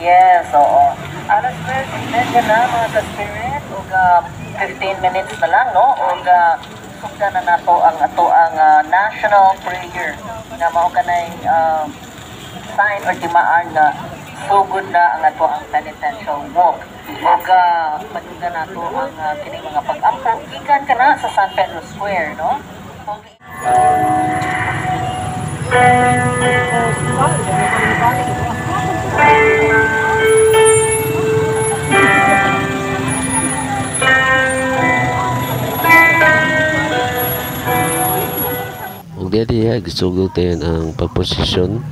Yes, oo. Alas 12:30 na mga ka-spirit, o 15 minutes na lang, no? O sugda na nato ang national prayer nga mao kanay sign or timaan nga sugod na ang ato ang penitential walk. O pagduga nato ang kining mga pag-ampo gikan kana sa San Pedro Square, no? Ug diya gisugutin ang pagposisyon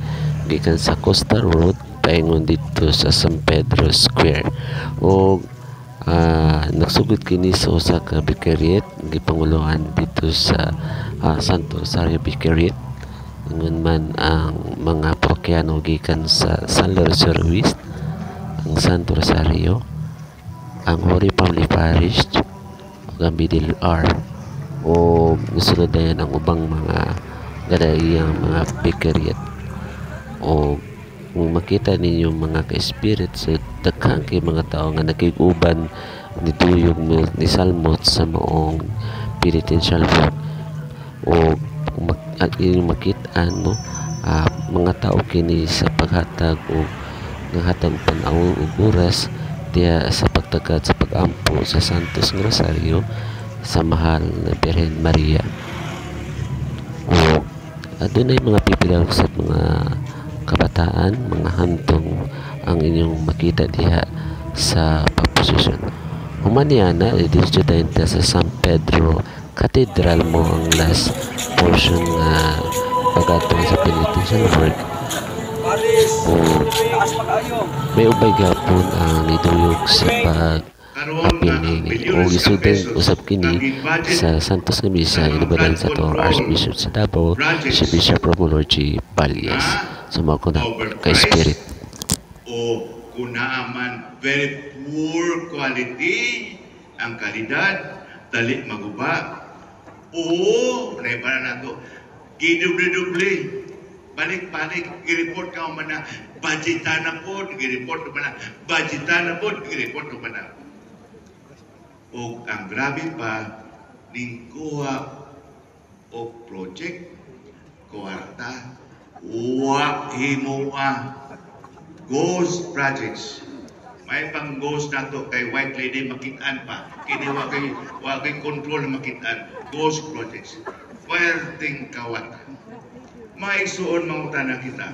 gikan sa Costa Road paingon dito sa San Pedro Square. Ug nagsugod kini sa usa ka Vicariate gipanguluhan dito sa Santo Rosario Vicariate. Ingon man ang mga parokyano gikan sa San Lorenzo Ruiz, ang Santo Rosario, ang Holy Family Parish, ug ang BDLR. O gusto dayan ang ubang mga gadayang mga Vicariate. O kung makita ninyo mga ka-spirit sa daghang kay mga tao nga nakiguban ni tuyog ni Salmot sa maong penitential walk, o inyong makita no, mga tao kini sa paghatag o naghatag panahon ug oras diya sa pagtagad sa pag-ampo sa Santos Rosario sa mahal na Birhen Maria. O adunay mga pipila sa mga kabataan, mga hantong ang inyong makita diha sa pagposisyon. Humaniana, dito tayo sa San Pedro Cathedral mo ang last portion nga pagkatong sa penitential work. O may ubay gapon ang niduyog sa pag-apil nini. O gisudin usap kini sa Santos nga Misa inubadan sa to Archbishop sa Davao, si Bishop Romulo G. Palyas. Sumao ko na kay Spirit. O kunaaman very poor quality ang kalidad, dali maguba. Oo, naibara na to. Gidubli-dubli. Balik-balik, i-report ka man na budgetan na po, i-report ka man na budgetan na po, i-report ka man na. O ang grabe pa, lingkuha o project, kuwarta, uwak himuwa, ghost projects. May pang ghost na to kay White Lady makitaan pa. Kini wakay control makitaan. Ghost projects. Puwerteng kawat. May suon mangutana kita.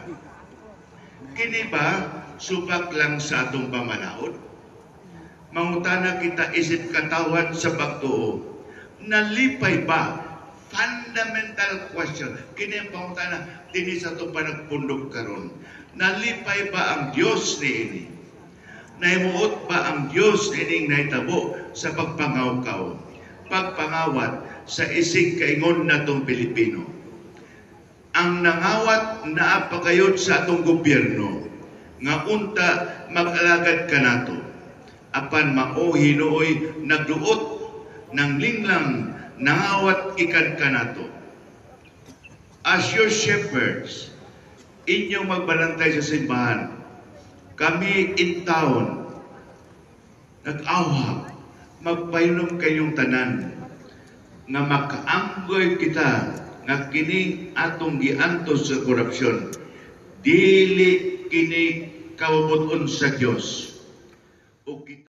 Kini ba subak lang sa atong pamanaod? Mangutana kita isip katawan sa pagtuo. Nalipay ba? Fundamental question. Kini ang pangutana dinhi sa atong panagpundok karon. Nalipay ba ang Dios ni ini? Naimuot ba ang Diyos ining naitabo sa pagpangawkaw, pagpangawat sa isig kaingon natong Pilipino? Ang nangawat na apagayod sa atong gobyerno, nga unta mag-alagad ka nato, apan mao hinuoy nagduot ng linglang nangawat ikan ka nato. As your shepherds, inyong magbalantay sa simbahan, kami in town, nag-awa, magpainom kayong tanan, nga makaanggoy kita, nga kining atong giantos sa korupsyon, dili kini kawabuton sa Diyos. O kita